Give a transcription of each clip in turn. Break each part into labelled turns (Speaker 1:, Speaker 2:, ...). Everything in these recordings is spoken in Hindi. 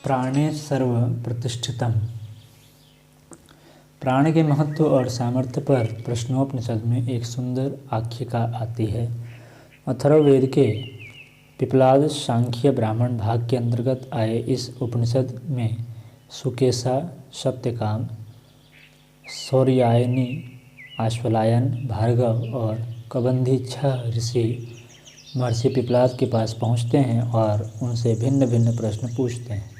Speaker 1: प्राणे सर्व प्रतिष्ठितम। प्राण के महत्व और सामर्थ्य पर प्रश्नोपनिषद में एक सुंदर आख्यायिका आती है। अथर्ववेद के पिप्पलाद सांख्य ब्राह्मण भाग के अंतर्गत आए इस उपनिषद में सुकेशा, सत्यकाम, सौर्यायनी, आश्वलायन, भार्गव और कबंधी 6 ऋषि महर्षि पिप्पलाद के पास पहुँचते हैं और उनसे भिन्न भिन्न प्रश्न पूछते हैं।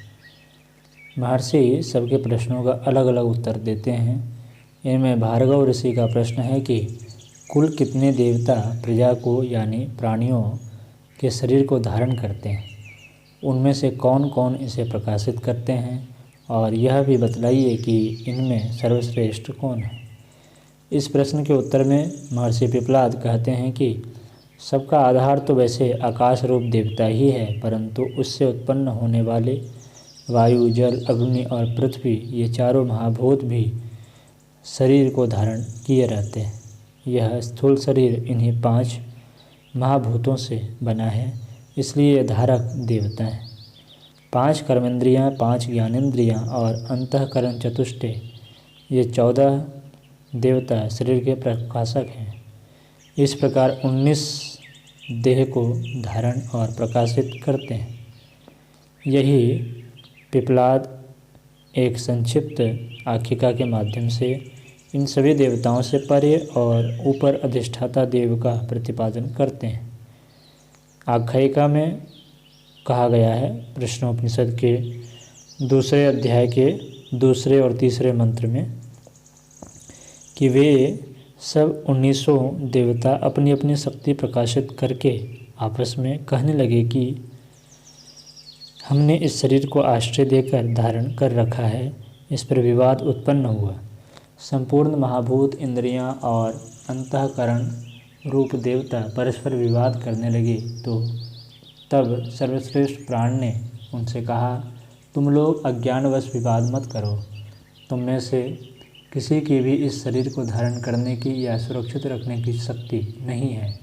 Speaker 1: महर्षि सबके प्रश्नों का अलग अलग उत्तर देते हैं। इनमें भार्गव ऋषि का प्रश्न है कि कुल कितने देवता प्रजा को यानी प्राणियों के शरीर को धारण करते हैं, उनमें से कौन कौन इसे प्रकाशित करते हैं, और यह भी बतलाइए कि इनमें सर्वश्रेष्ठ कौन है। इस प्रश्न के उत्तर में महर्षि पिप्पलाद कहते हैं कि सबका आधार तो वैसे आकाश रूप देवता ही है, परंतु उससे उत्पन्न होने वाले वायु, जल, अग्नि और पृथ्वी, ये चारों महाभूत भी शरीर को धारण किए रहते हैं। यह स्थूल शरीर इन्हीं 5 महाभूतों से बना है, इसलिए यह धारक देवता है। 5 कर्मेंद्रियाँ, 5 ज्ञानेंद्रियाँ और अंतःकरण चतुष्टय, ये 14 देवता शरीर के प्रकाशक हैं। इस प्रकार 19 देह को धारण और प्रकाशित करते हैं। यही पिप्पलाद एक संक्षिप्त आख्यायिका के माध्यम से इन सभी देवताओं से परे और ऊपर अधिष्ठाता देव का प्रतिपादन करते हैं। आख्यायिका में कहा गया है, प्रश्नोपनिषद के 2 अध्याय के 2 और 3 मंत्र में, कि वे सब 19 देवता अपनी अपनी शक्ति प्रकाशित करके आपस में कहने लगे कि हमने इस शरीर को आश्रय देकर धारण कर रखा है। इस पर विवाद उत्पन्न हुआ। संपूर्ण महाभूत, इंद्रियां और अंतःकरण रूप देवता परस्पर विवाद करने लगे। तो तब सर्वश्रेष्ठ प्राण ने उनसे कहा, तुम लोग अज्ञानवश विवाद मत करो। तुम में से किसी की भी इस शरीर को धारण करने की या सुरक्षित रखने की शक्ति नहीं है।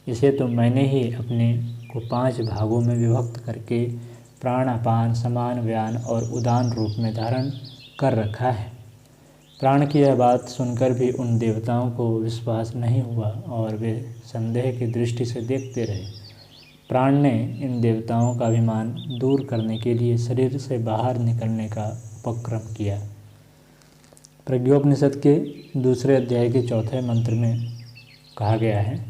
Speaker 1: इसे तो मैंने ही अपने को 5 भागों में विभक्त करके प्राण, अपान, समान, व्यान और उदान रूप में धारण कर रखा है। प्राण की यह बात सुनकर भी उन देवताओं को विश्वास नहीं हुआ और वे संदेह की दृष्टि से देखते रहे। प्राण ने इन देवताओं का अभिमान दूर करने के लिए शरीर से बाहर निकलने का उपक्रम किया। प्रज्ञोपनिषद के 2 अध्याय के 4 मंत्र में कहा गया है,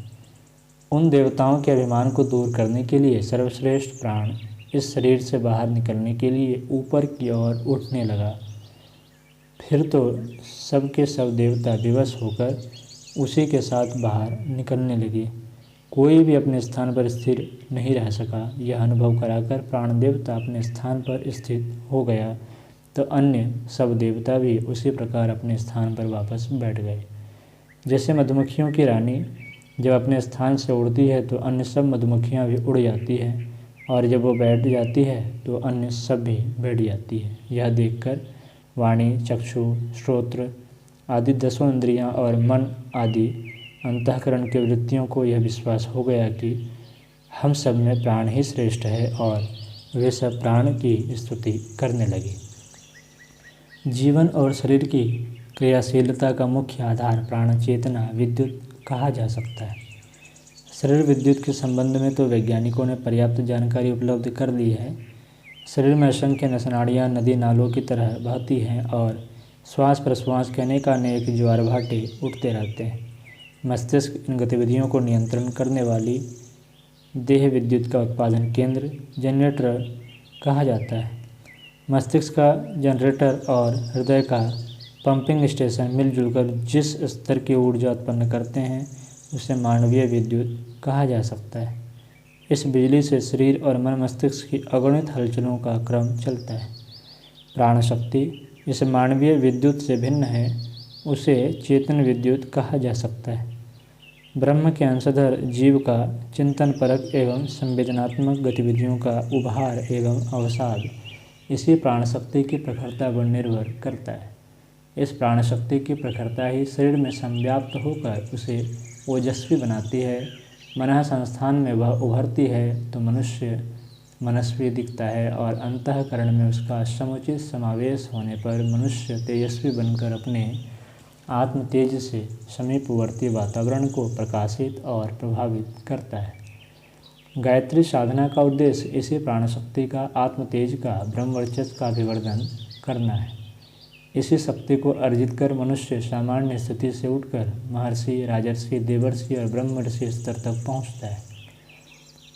Speaker 1: उन देवताओं के अभिमान को दूर करने के लिए सर्वश्रेष्ठ प्राण इस शरीर से बाहर निकलने के लिए ऊपर की ओर उठने लगा। फिर तो सब के सब देवता विवश होकर उसी के साथ बाहर निकलने लगे। कोई भी अपने स्थान पर स्थिर नहीं रह सका। यह अनुभव कराकर प्राण देवता अपने स्थान पर स्थित हो गया तो अन्य सब देवता भी उसी प्रकार अपने स्थान पर वापस बैठ गए। जैसे मधुमक्खियों की रानी जब अपने स्थान से उड़ती है तो अन्य सब मधुमक्खियाँ भी उड़ जाती हैं, और जब वो बैठ जाती है तो अन्य सब भी बैठ जाती है। यह देखकर वाणी, चक्षु, श्रोत्र आदि 10 इंद्रियाँ और मन आदि अंतःकरण के वृत्तियों को यह विश्वास हो गया कि हम सब में प्राण ही श्रेष्ठ है, और वे सब प्राण की स्तुति करने लगे। जीवन और शरीर की क्रियाशीलता का मुख्य आधार प्राण चेतना विद्युत कहा जा सकता है। शरीर विद्युत के संबंध में तो वैज्ञानिकों ने पर्याप्त जानकारी उपलब्ध कर ली है। शरीर में असंख्य नसनाड़ियाँ नदी नालों की तरह बहती हैं और श्वास प्रश्वास के अनेक ज्वार भाटे उठते रहते हैं। मस्तिष्क इन गतिविधियों को नियंत्रण करने वाली देह विद्युत का उत्पादन केंद्र जनरेटर कहा जाता है। मस्तिष्क का जनरेटर और हृदय का पंपिंग स्टेशन मिलजुल कर जिस स्तर की ऊर्जा उत्पन्न करते हैं उसे मानवीय विद्युत कहा जा सकता है। इस बिजली से शरीर और मन मस्तिष्क की अगणित हलचलों का क्रम चलता है। प्राण शक्ति इस मानवीय विद्युत से भिन्न है, उसे चेतन विद्युत कहा जा सकता है। ब्रह्म के अंशधर जीव का चिंतन परक एवं संवेदनात्मक गतिविधियों का उभार एवं अवसाद इसी प्राण शक्ति की प्रखरता पर निर्भर करता है। इस प्राण शक्ति की प्रखरता ही शरीर में संव्याप्त होकर उसे ओजस्वी बनाती है। मन संस्थान में वह उभरती है तो मनुष्य मनस्वी दिखता है और अंतःकरण में उसका समुचित समावेश होने पर मनुष्य तेजस्वी बनकर अपने आत्म तेज से समीपवर्ती वातावरण को प्रकाशित और प्रभावित करता है। गायत्री साधना का उद्देश्य इसी प्राणशक्ति का, आत्म तेज का, ब्रह्मवर्चस्व का अभिवर्धन करना है। इसी शक्ति को अर्जित कर मनुष्य सामान्य स्थिति से उठकर महर्षि, राजर्षि, देवर्षि और ब्रह्मर्षि स्तर तक पहुँचता है।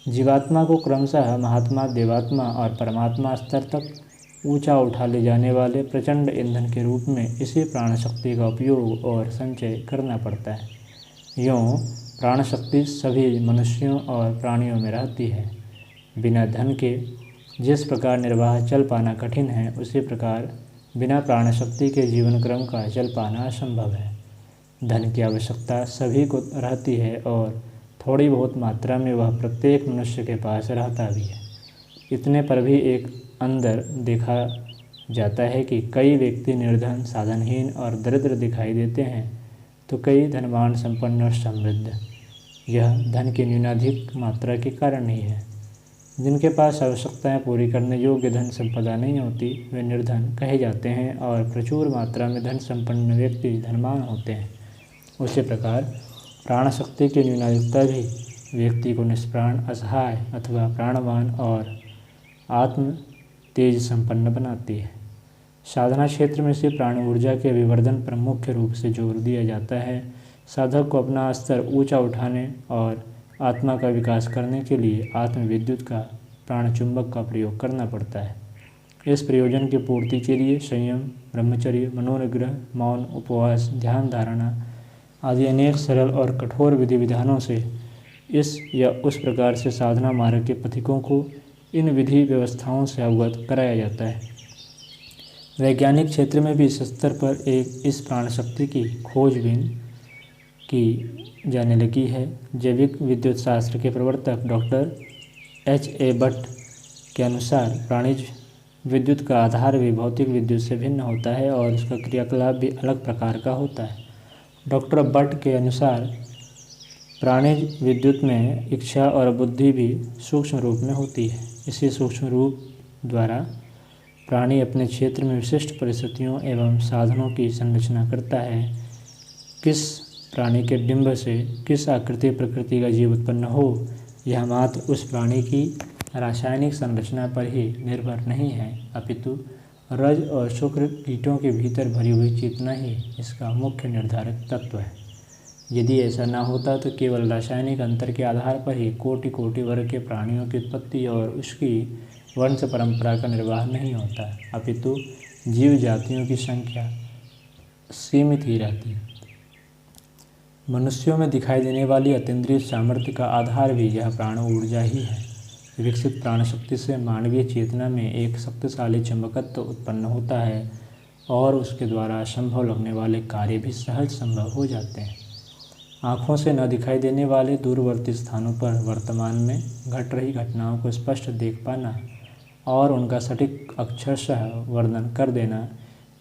Speaker 1: जीवात्मा को क्रमशः महात्मा, देवात्मा और परमात्मा स्तर तक ऊंचा उठा ले जाने वाले प्रचंड ईंधन के रूप में इसी प्राणशक्ति का उपयोग और संचय करना पड़ता है। यूँ प्राणशक्ति सभी मनुष्यों और प्राणियों में रहती है। बिना धन के जिस प्रकार निर्वाह चल पाना कठिन है, उसी प्रकार बिना प्राणशक्ति के जीवन क्रम का चल पाना असंभव है। धन की आवश्यकता सभी को रहती है और थोड़ी बहुत मात्रा में वह प्रत्येक मनुष्य के पास रहता भी है। इतने पर भी एक अंदर देखा जाता है कि कई व्यक्ति निर्धन, साधनहीन और दरिद्र दिखाई देते हैं, तो कई धनवान, संपन्न और समृद्ध। यह धन की न्यूनाधिक मात्रा के कारण ही है। जिनके पास आवश्यकताएं पूरी करने योग्य धन संपदा नहीं होती, वे निर्धन कहे जाते हैं और प्रचुर मात्रा में धन संपन्न व्यक्ति धनवान होते हैं। उसी प्रकार प्राणशक्ति की न्यूनाधिकता भी व्यक्ति को निष्प्राण, असहाय अथवा प्राणवान और आत्म तेज संपन्न बनाती है। साधना क्षेत्र में से प्राण ऊर्जा के विवर्धन पर मुख्य रूप से जोर दिया जाता है। साधक को अपना स्तर ऊंचा उठाने और आत्मा का विकास करने के लिए आत्मविद्युत का, प्राण चुंबक का प्रयोग करना पड़ता है। इस प्रयोजन की पूर्ति के लिए संयम, ब्रह्मचर्य, मनोनिग्रह, मौन, उपवास, ध्यान धारणा आदि अनेक सरल और कठोर विधि विधानों से इस या उस प्रकार से साधना मार्ग के पथिकों को इन विधि व्यवस्थाओं से अवगत कराया जाता है। वैज्ञानिक क्षेत्र में भी इस स्तर पर इस प्राणशक्ति की खोजबीन की जाने लगी है। जैविक विद्युत शास्त्र के प्रवर्तक डॉक्टर H.A. भट्ट के अनुसार प्राणिज विद्युत का आधार भी भौतिक विद्युत से भिन्न होता है और उसका क्रियाकलाप भी अलग प्रकार का होता है। डॉक्टर भट्ट के अनुसार प्राणिज विद्युत में इच्छा और बुद्धि भी सूक्ष्म रूप में होती है। इसी सूक्ष्म रूप द्वारा प्राणी अपने क्षेत्र में विशिष्ट परिस्थितियों एवं साधनों की संरचना करता है। किस प्राणी के डिंब से किस आकृति प्रकृति का जीव उत्पन्न हो, यह मात्र उस प्राणी की रासायनिक संरचना पर ही निर्भर नहीं है, अपितु रज और शुक्र कीटों के भीतर भरी हुई चेतना ही इसका मुख्य निर्धारक तत्व है। यदि ऐसा न होता तो केवल रासायनिक अंतर के आधार पर ही कोटि कोटि वर्ग के प्राणियों की उत्पत्ति और उसकी वंश परंपरा का निर्वाह नहीं होता, अपितु जीव जातियों की संख्या सीमित ही रहती। मनुष्यों में दिखाई देने वाली अतीन्द्रिय सामर्थ्य का आधार भी यह प्राण ऊर्जा ही है। विकसित प्राणशक्ति से मानवीय चेतना में एक शक्तिशाली चुंबकत्व उत्पन्न होता है और उसके द्वारा असंभव लगने वाले कार्य भी सहज संभव हो जाते हैं। आँखों से न दिखाई देने वाले दूरवर्ती स्थानों पर वर्तमान में घट रही घटनाओं को स्पष्ट देख पाना और उनका सटीक अक्षरशः वर्णन कर देना,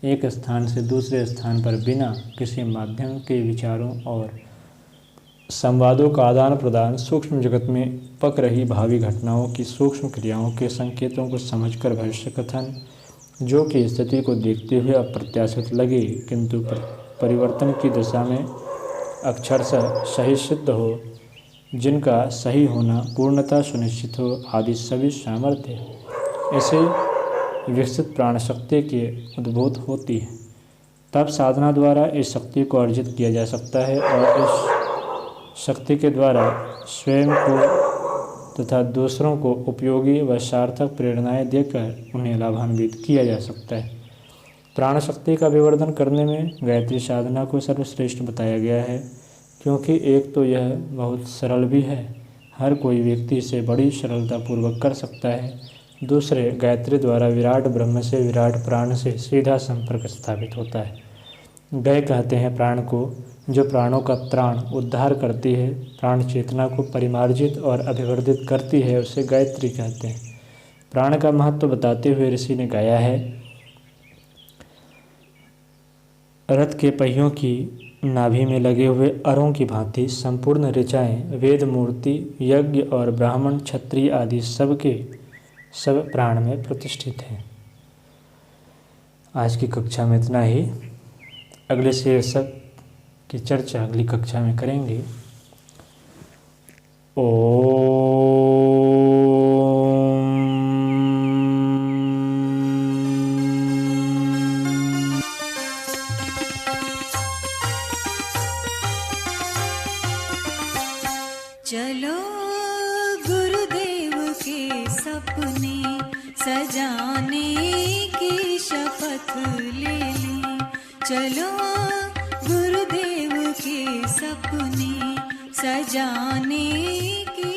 Speaker 1: एक स्थान से दूसरे स्थान पर बिना किसी माध्यम के विचारों और संवादों का आदान प्रदान, सूक्ष्म जगत में पक रही भावी घटनाओं की सूक्ष्म क्रियाओं के संकेतों को समझकर भविष्य कथन, जो कि स्थिति को देखते हुए अप्रत्याशित लगे किंतु परिवर्तन की दिशा में अक्षरशः सही सिद्ध हो, जिनका सही होना पूर्णतः सुनिश्चित हो, आदि सभी सामर्थ्य ऐसे विकसित प्राणशक्ति के उद्भूत होती है। तब साधना द्वारा इस शक्ति को अर्जित किया जा सकता है और इस शक्ति के द्वारा स्वयं को तथा दूसरों को उपयोगी व सार्थक प्रेरणाएं देकर उन्हें लाभान्वित किया जा सकता है। प्राणशक्ति का विवर्धन करने में गायत्री साधना को सर्वश्रेष्ठ बताया गया है, क्योंकि एक तो यह बहुत सरल भी है, हर कोई व्यक्ति इसे बड़ी सरलतापूर्वक कर सकता है। दूसरे, गायत्री द्वारा विराट ब्रह्म से, विराट प्राण से सीधा संपर्क स्थापित होता है। गय कहते हैं प्राण को, जो प्राणों का त्राण उद्धार करती है, प्राण चेतना को परिमार्जित और अभिवर्धित करती है, उसे गायत्री कहते हैं। प्राण का महत्व बताते हुए ऋषि ने गाया है, रथ के पहियों की नाभि में लगे हुए अरों की भांति संपूर्ण ऋचाएँ, वेद मूर्ति, यज्ञ और ब्राह्मण, क्षत्रिय आदि सबके सब प्राण में प्रतिष्ठित है। आज की कक्षा में इतना ही। अगले शीर्षक की चर्चा अगली कक्षा में करेंगे।
Speaker 2: चलो गुरुदेव के सपने सजाने की शपथ ले लें। चलो गुरुदेव के सपने सजाने की